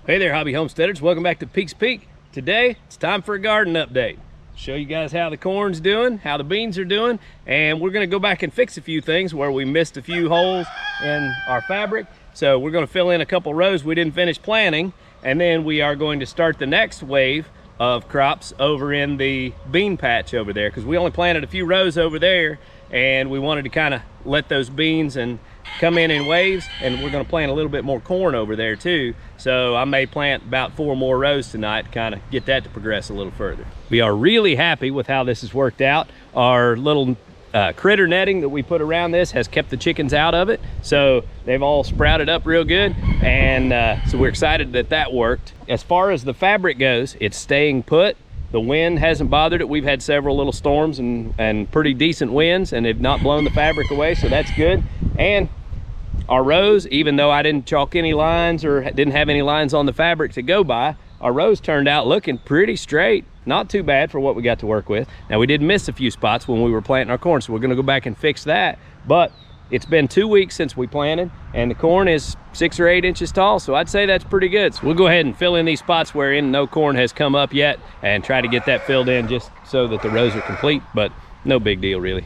Hey there, hobby homesteaders. Welcome back to Peaks Peak. Today, it's time for a garden update. Show you guys how the corn's doing, how the beans are doing, and we're gonna go back and fix a few things where we missed a few holes in our fabric. So we're gonna fill in a couple rows we didn't finish planting, and then we are going to start the next wave of crops over in the bean patch over there, because we only planted a few rows over there, and we wanted to kind of let those beans and come in waves, and we're going to plant a little bit more corn over there too. So I may plant about 4 more rows tonight to kind of get that to progress a little further. We are really happy with how this has worked out. Our little critter netting that we put around this has kept the chickens out of it, so they've all sprouted up real good, and so we're excited that that worked. As far as the fabric goes, it's staying put. The wind hasn't bothered it. We've had several little storms and pretty decent winds, and they've not blown the fabric away, so that's good. And our rows, even though I didn't chalk any lines or didn't have any lines on the fabric to go by, our rows turned out looking pretty straight. Not too bad for what we got to work with. Now, we did miss a few spots when we were planting our corn, so we're gonna go back and fix that. But it's been 2 weeks since we planted, and the corn is 6 or 8 inches tall, so I'd say that's pretty good. So we'll go ahead and fill in these spots wherein no corn has come up yet and try to get that filled in just so that the rows are complete, but no big deal really.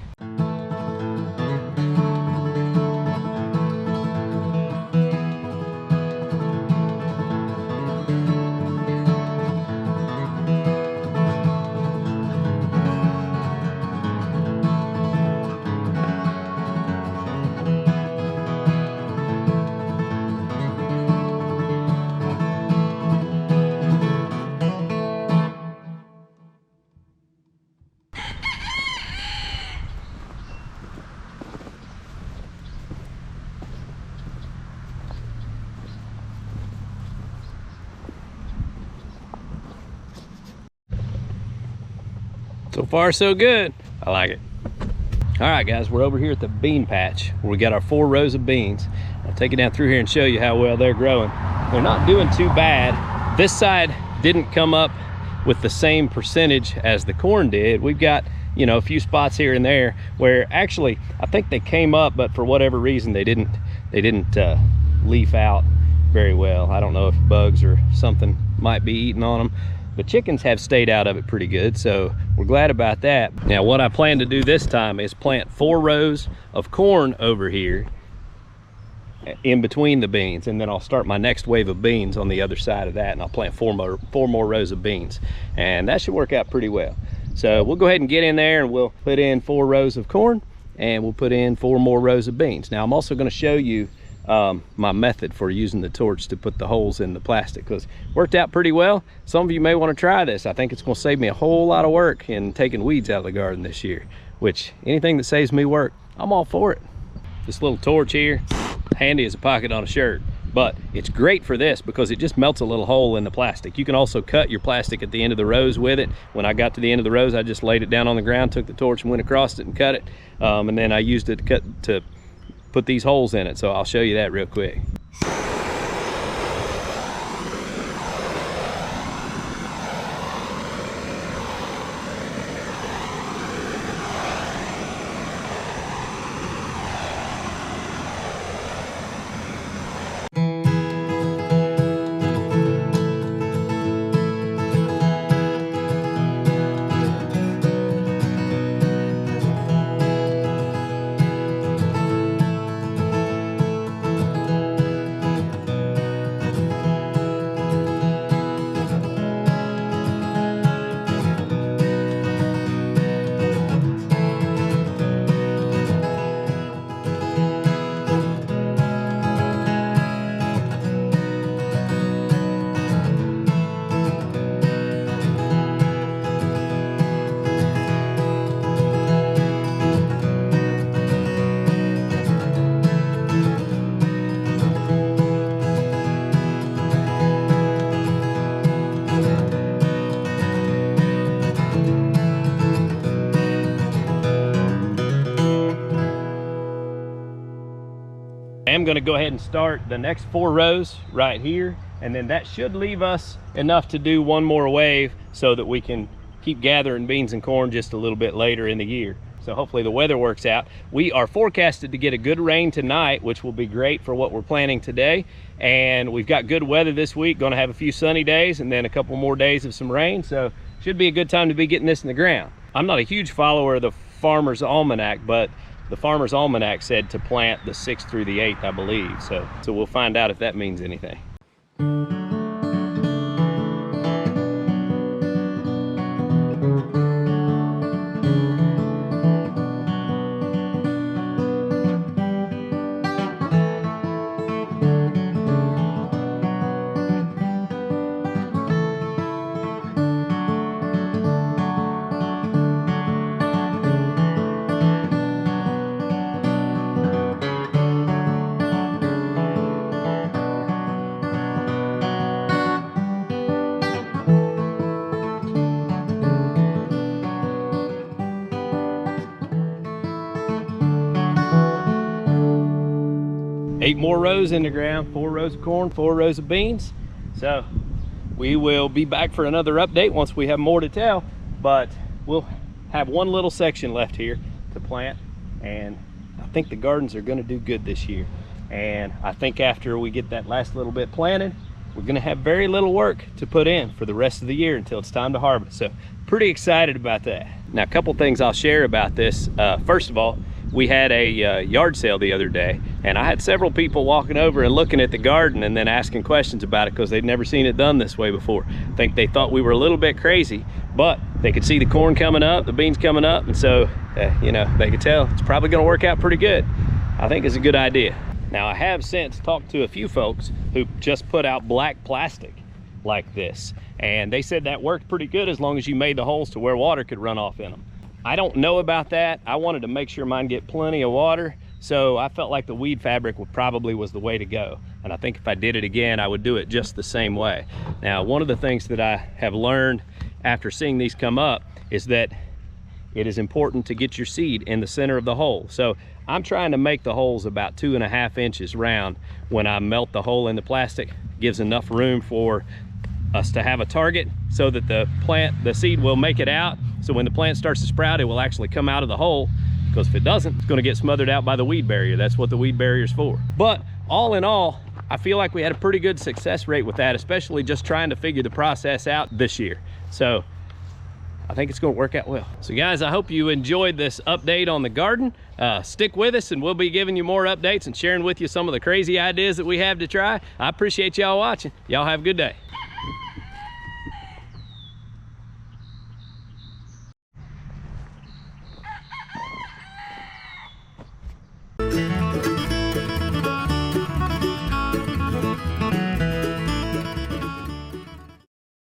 So far, so good. I like it. All right, guys, we're over here at the bean patch where we got our 4 rows of beans. I'll take you down through here and show you how well they're growing. They're not doing too bad. This side didn't come up with the same percentage as the corn did. We've got, you know, a few spots here and there where actually I think they came up, but for whatever reason they didn't leaf out very well. I don't know if bugs or something might be eating on them. The chickens have stayed out of it pretty good, so we're glad about that. Now, what I plan to do this time is plant 4 rows of corn over here in between the beans, and then I'll start my next wave of beans on the other side of that, and I'll plant 4 more rows of beans, and that should work out pretty well. So we'll go ahead and get in there, and we'll put in 4 rows of corn, and we'll put in 4 more rows of beans. Now, I'm also going to show you my method for using the torch to put the holes in the plastic, because it worked out pretty well. Some of you may want to try this. I think it's going to save me a whole lot of work in taking weeds out of the garden this year, which anything that saves me work, I'm all for it. This little torch here, handy as a pocket on a shirt, but it's great for this because it just melts a little hole in the plastic. You can also cut your plastic at the end of the rows with it. When I got to the end of the rows, I just laid it down on the ground, took the torch and went across it and cut it, and then I used it to put these holes in it, so I'll show you that real quick. I am going to go ahead and start the next 4 rows right here, and then that should leave us enough to do 1 more wave so that we can keep gathering beans and corn just a little bit later in the year. So hopefully the weather works out. We are forecasted to get a good rain tonight, which will be great for what we're planning today. And we've got good weather this week, gonna have a few sunny days and then a couple more days of some rain. So should be a good time to be getting this in the ground. I'm not a huge follower of the Farmer's Almanac, but the Farmer's Almanac said to plant the 6th through the 8th, I believe. So we'll find out if that means anything. Eight more rows in the ground, 4 rows of corn, 4 rows of beans. So we will be back for another update once we have more to tell, but we'll have one little section left here to plant, and I think the gardens are gonna do good this year. And I think after we get that last little bit planted, we're gonna have very little work to put in for the rest of the year until it's time to harvest. So pretty excited about that. Now, a couple things I'll share about this. First of all, we had a yard sale the other day, and I had several people walking over and looking at the garden and then asking questions about it because they'd never seen it done this way before. I think they thought we were a little bit crazy, but they could see the corn coming up, the beans coming up, and so, you know, they could tell it's probably gonna work out pretty good. I think it's a good idea. Now, I have since talked to a few folks who just put out black plastic like this, and they said that worked pretty good as long as you made the holes to where water could run off in them. I don't know about that. I wanted to make sure mine get plenty of water, so I felt like the weed fabric probably was the way to go. And I think if I did it again, I would do it just the same way. Now, one of the things that I have learned after seeing these come up is that it is important to get your seed in the center of the hole. So I'm trying to make the holes about 2.5 inches round when I melt the hole in the plastic. Gives enough room for us to have a target so that the seed will make it out. So when the plant starts to sprout, it will actually come out of the hole, because if it doesn't, it's gonna get smothered out by the weed barrier. That's what the weed barrier is for. But all in all, I feel like we had a pretty good success rate with that, especially just trying to figure the process out this year. So I think it's gonna work out well. So guys, I hope you enjoyed this update on the garden. Stick with us and we'll be giving you more updates and sharing with you some of the crazy ideas that we have to try. I appreciate y'all watching. Y'all have a good day.